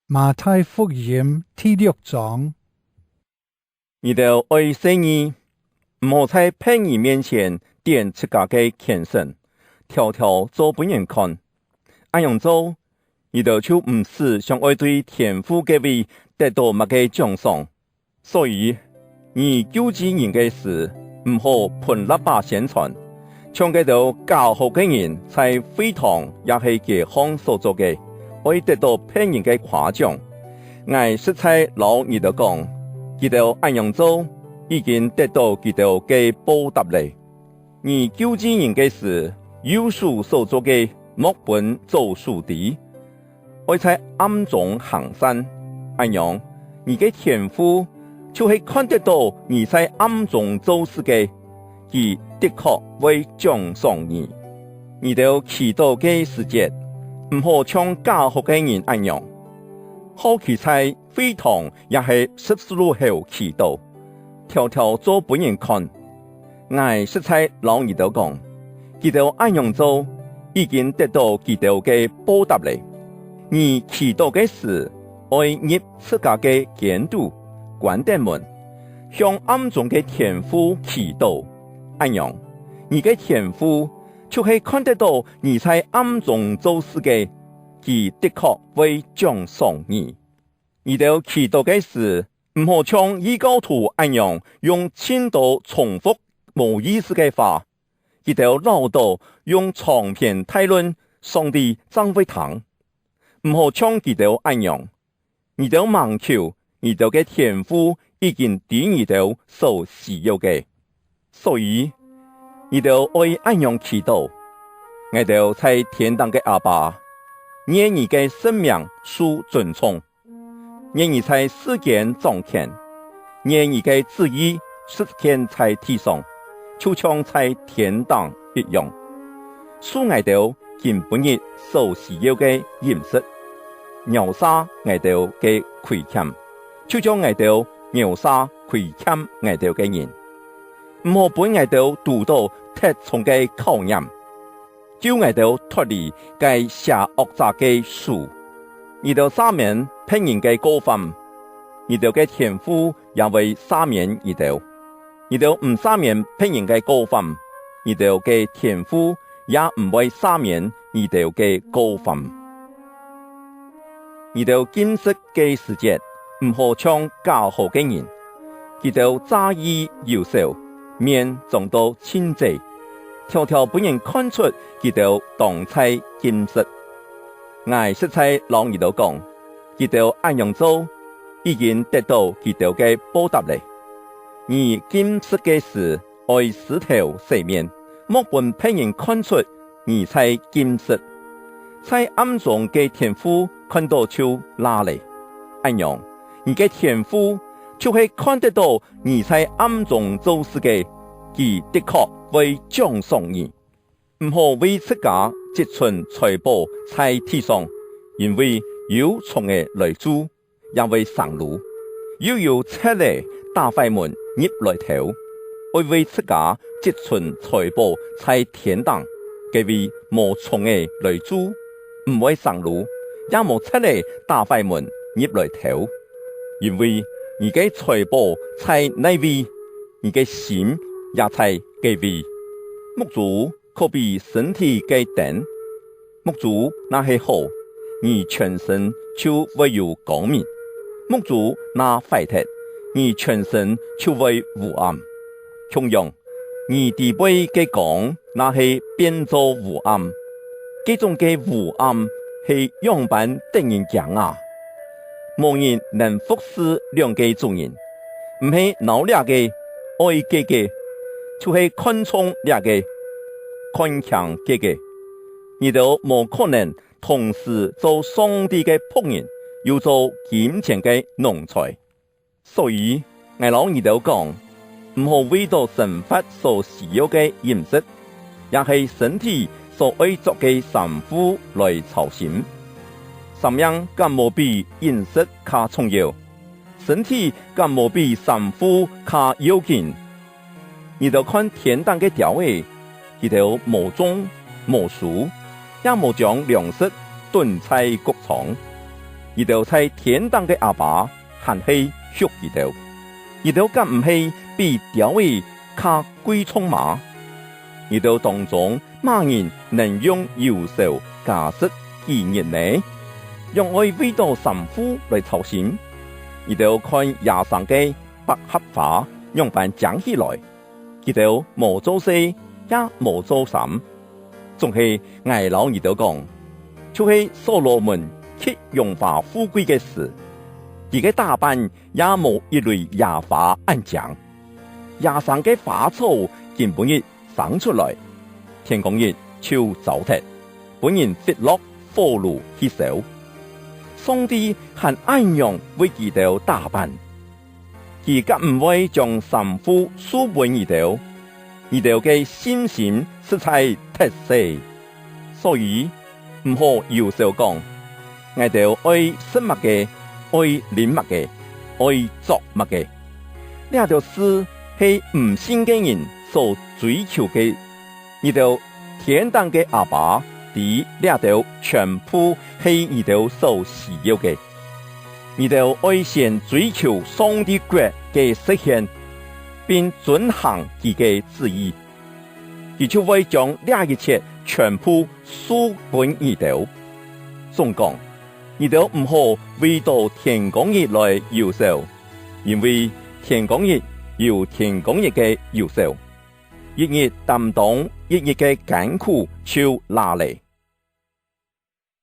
馬太福音第6章。你哋愛生意，唔好在別人面前點自家嘅虔誠，條條做俾人看。咁樣做，你哋就唔是想愛對天父嘅位得到乜嘅獎賞。所以，你救濟人嘅事，唔好噴喇叭宣傳，像嗰度教好嘅人在會堂也係嘅行所做嘅。可以得到別人嘅誇獎，我實在老你哋講，佢哋咁樣做已經得到佢哋嘅報答嚟。而救濟人嘅事，有數所做嘅，莫本做數啲，可以在暗中行善。咁樣，你嘅天父就係看得到你在暗中做事嘅，佢的確會獎賞你。你哋祈禱嘅時節，唔好像教學嘅人一樣，好奇在會堂也係十字路後祈禱，條條做俾人看。我實在老你哋講，佢哋咁樣做已經得到佢哋嘅報答嚟。而祈禱嘅事，愛入自家嘅監督關殿門，向暗中嘅天父祈禱。咁樣，你嘅天父就係看得到你在暗中做事嘅，佢的確會獎賞你。你哋祈禱嘅事，唔好像異教徒一樣用千度重複冇意思嘅話，佢哋老道用長篇推論上帝真會聽。唔好像佢哋一樣，你哋盲求，你哋嘅天父已經對你哋所需要嘅，所以你哋愛一樣祈禱。我哋在天堂嘅阿爸，願你嘅生命受尊崇，願你在世間掌權，願你嘅旨意實現在地上，就像在天堂一樣。使我哋今本日所需要嘅飲食，秒殺我哋嘅虧欠，就將我哋秒殺虧欠我哋嘅人，唔好俾我哋讀到特重嘅考驗。叫我哋脫離該邪惡者嘅手，你哋赦免別人嘅過犯，你哋嘅天父也會赦免你哋。你哋唔赦免別人嘅過犯，你哋嘅天父也唔會赦免你哋嘅過犯。你哋禁食嘅時節，唔好像教學嘅人，佢哋詐意遊手，面撞到親濟。條條俾人看出佢哋當差禁食，我實在老你哋講，佢哋咁樣做已經得到佢哋嘅報答嚟。而禁食嘅事，愛石頭洗面，莫本別人看出而在禁食，在暗中嘅天父看到就拉嚟。咁樣，而嘅天父就係看得到而在暗中做事嘅，佢的確會獎賞你。唔好為自家積存財寶在地上，因為有蟲嘅來蛀，也會生蘆；又有賊嚟打開門入來偷。會為自家積存財寶在天堂，佢為無蟲嘅來蛀，唔會生蘆，也無賊嚟打開門入來偷。因為你嘅財寶在內位，你嘅心也在嗰位。木主可比身體嘅燈，木主那係好，你全身就會有光明；木主那壞鐵，你全身就會烏暗。同樣，你地位嘅光那係變做烏暗，這種嘅烏暗係樣板等人講啊，無人能服侍兩個主人，唔係鬧兩個愛嘅嘅。就係看重兩個，看強這個，你都冇可能同時做上帝嘅僕人，又做金錢嘅奴才。所以我老你都講，唔好為到神法所需要嘅飲食，也係身體所愛做嘅善苦來操心。什樣更冇比飲食卡重要，身體更冇比善苦卡要緊。你就看天堂嘅調位，佢哋無種無樹，也無將糧食囤在谷倉。伊就在天堂嘅阿爸還係屬伊就，伊就敢唔係比雕位卡貴重嗎？伊就當中乜人能用右手假設紀念呢？用愛為到神父來操心，伊就看亞上嘅百合花用辦講起來，伊就無做事也無做神，總係挨老伊就講，就係所羅門去榮華富貴嘅事，伊嘅打扮也無一類野花安講，野上嘅花草見本日生出來，天公日就糟蹋，本人跌落火爐去燒。上帝還按樣為伊哋打扮，佢甲唔會將神父輸俾伊哋，伊哋嘅心性實在特色，所以唔好有時候講，我哋愛食物嘅，愛飲物嘅，愛作物嘅，呢條事係唔信嘅人所追求嘅，伊哋天堂嘅阿爸。啲呢條全部係伊哋所需要嘅，伊哋愛先追求上帝國嘅實現，並遵行佢嘅旨意，佢就會將呢一切全部輸俾伊哋。總講，伊哋唔好為到天公日來憂愁，因為天公日有天公日嘅憂愁，一日擔當一日嘅艱苦就拿嚟。